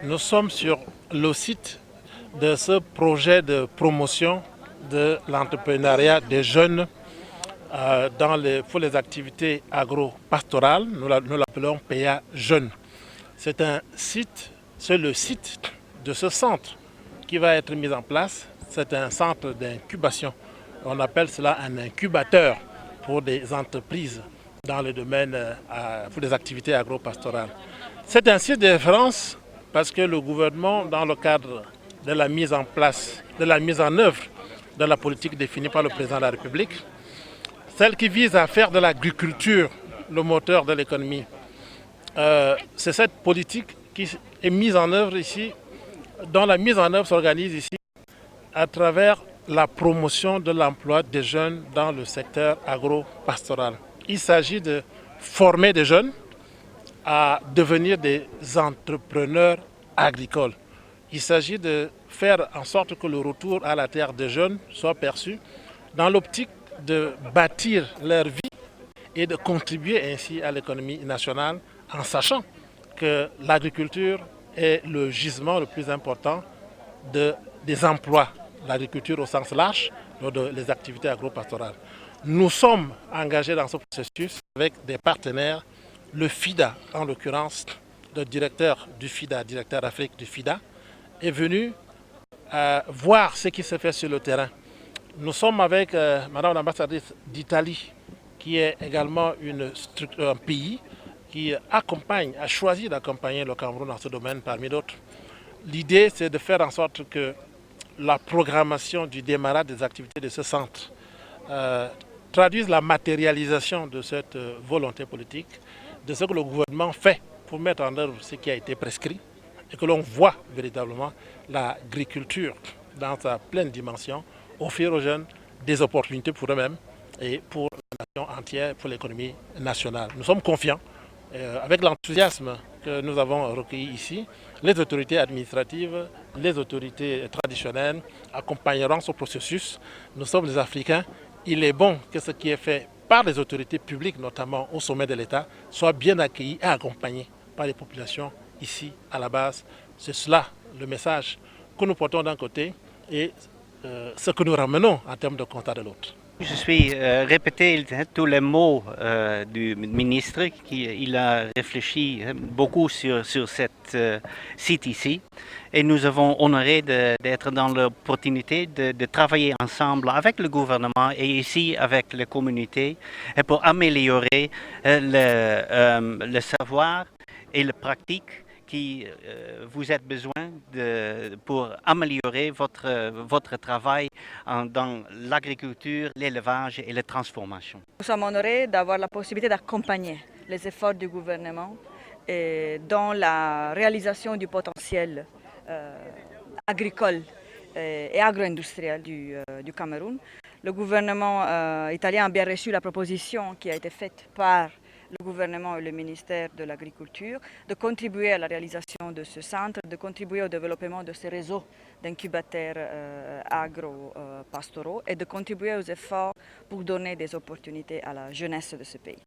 Nous sommes sur le site de ce projet de promotion de l'entrepreneuriat des jeunes pour les activités agro-pastorales. Nous l'appelons PA Jeunes. C'est le site de ce centre qui va être mis en place. C'est un centre d'incubation. On appelle cela un incubateur pour des entreprises dans le domaine pour des activités agro-pastorales. C'est un site de référence parce que le gouvernement, dans le cadre de la mise en place, de la mise en œuvre de la politique définie par le président de la République, celle qui vise à faire de l'agriculture le moteur de l'économie, c'est cette politique qui est mise en œuvre ici, dont la mise en œuvre s'organise ici à travers la promotion de l'emploi des jeunes dans le secteur agro-pastoral. Il s'agit de former des jeunes à devenir des entrepreneurs agricoles. Il s'agit de faire en sorte que le retour à la terre des jeunes soit perçu dans l'optique de bâtir leur vie et de contribuer ainsi à l'économie nationale en sachant que l'agriculture est le gisement le plus important des emplois. L'agriculture au sens large, les activités agro-pastorales. Nous sommes engagés dans ce processus avec des partenaires. Le FIDA, en l'occurrence, le directeur du FIDA, directeur Afrique du FIDA, est venu voir ce qui se fait sur le terrain. Nous sommes avec Madame l'ambassadrice d'Italie, qui est également un pays qui a choisi d'accompagner le Cameroun dans ce domaine parmi d'autres. L'idée, c'est de faire en sorte que la programmation du démarrage des activités de ce centre traduise la matérialisation de cette volonté politique, de ce que le gouvernement fait pour mettre en œuvre ce qui a été prescrit et que l'on voit véritablement l'agriculture dans sa pleine dimension, offrir aux jeunes des opportunités pour eux-mêmes et pour la nation entière, pour l'économie nationale. Nous sommes confiants, avec l'enthousiasme que nous avons recueilli ici, les autorités administratives, les autorités traditionnelles accompagneront ce processus. Nous sommes des Africains. Il est bon que ce qui est fait par les autorités publiques, notamment au sommet de l'État, soit bien accueilli et accompagné par les populations ici à la base. C'est cela le message que nous portons d'un côté et ce que nous ramenons en termes de constat de l'autre. Je suis répété tous les mots du ministre. Il a réfléchi beaucoup sur cet site ici. Et nous avons honoré d'être dans l'opportunité de travailler ensemble avec le gouvernement et ici avec les communautés pour améliorer le savoir et la pratique qui vous avez besoin pour améliorer votre travail dans l'agriculture, l'élevage et la transformation. Nous sommes honorés d'avoir la possibilité d'accompagner les efforts du gouvernement dans la réalisation du potentiel agricole et agro-industriel du Cameroun. Le gouvernement italien a bien reçu la proposition qui a été faite par le gouvernement et le ministère de l'Agriculture, de contribuer à la réalisation de ce centre, de contribuer au développement de ces réseaux d'incubateurs agro-pastoraux et de contribuer aux efforts pour donner des opportunités à la jeunesse de ce pays.